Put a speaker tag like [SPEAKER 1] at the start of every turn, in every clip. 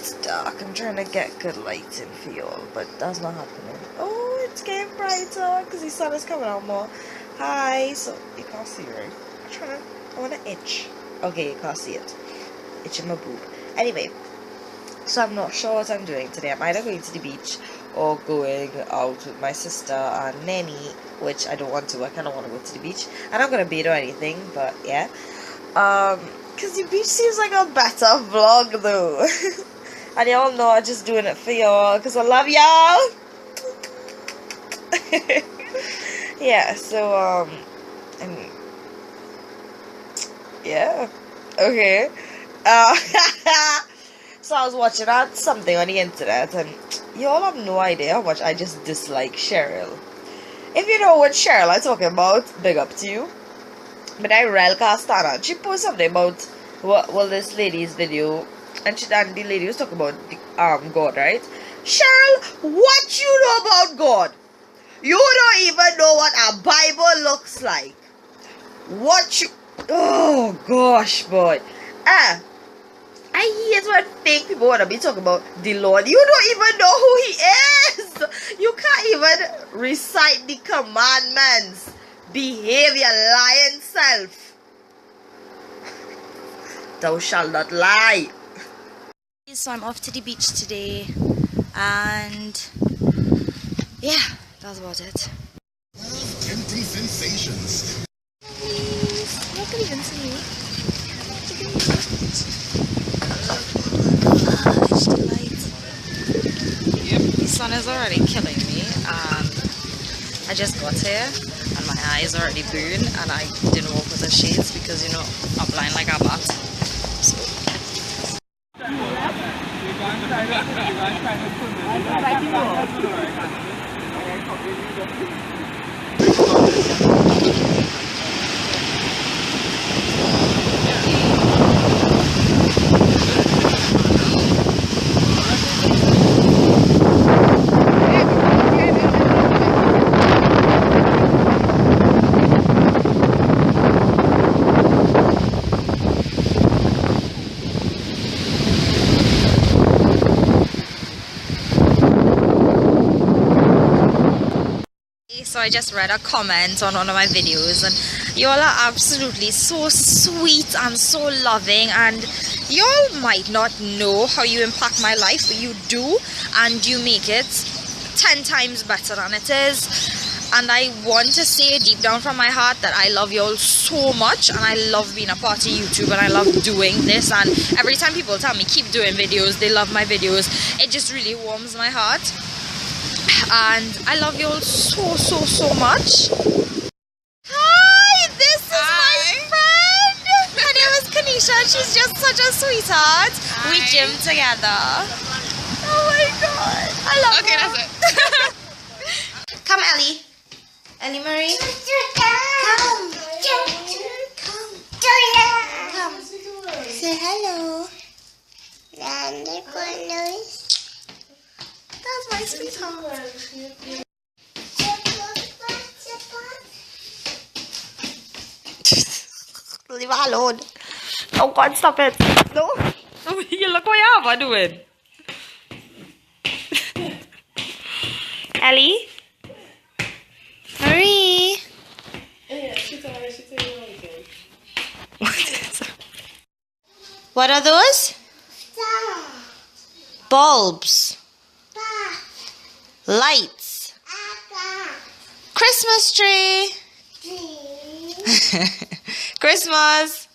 [SPEAKER 1] it's dark. I'm trying to get good lighting for y'all, but that's not happening. Oh, it's getting brighter because the sun is coming out more. Hi, so you can't see, right? I want to itch. Okay, you can't see it. Itching my boob. Anyway, so I'm not sure what I'm doing today. I'm either going to the beach or going out with my sister and Nanny, which I don't want to. I kind of want to go to the beach. I'm not going to bathe or anything, but yeah. Because the beach seems like a better vlog though. And y'all know I'm just doing it for y'all because I love y'all. Yeah, so, yeah, okay. So I was watching something on the internet, and y'all have no idea how much I just dislike Cheryl. If you know what Cheryl I'm talking about, big up to you. But I real Castana, she posted something about this lady's video, and the lady was talking about God, right? Cheryl, what you know about God? You don't even know what a Bible looks like. Oh gosh, boy. I hate when fake people want to be talking about the Lord. You don't even know who He is. You can't even recite the commandments. Behave your lying self. Thou shalt not lie. So I'm off to the beach today, and yeah, that's about it.
[SPEAKER 2] Tempting sensations.
[SPEAKER 1] Please, you can even see me. It's the light. Yep. The sun is already killing me. I just got here and my eyes already burned, and I didn't walk with the shades because, you know, I'm blind like a bat. So. So I just read a comment on one of my videos, and y'all are absolutely so sweet and so loving, and y'all might not know how you impact my life, but you do, and you make it 10 times better than it is. And I want to say deep down from my heart that I love y'all so much, and I love being a part of YouTube, and I love doing this. And every time people tell me keep doing videos, they love my videos, it just really warms my heart. And I love you all so much. Hi, this is my friend. Her name is Kanisha. She's just such a sweetheart. Hi. We gym together. Oh my god, I love her. Okay, that's it. Come, Ellie. Ellie Marie. Come. Say hello. That's my sweetheart. Leave her alone. Oh God, stop it. No. You look what you are doing. Ellie? Marie? What are those? Bulbs. Lights. Christmas tree. Christmas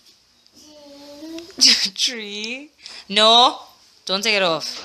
[SPEAKER 1] tree. No, don't take it off.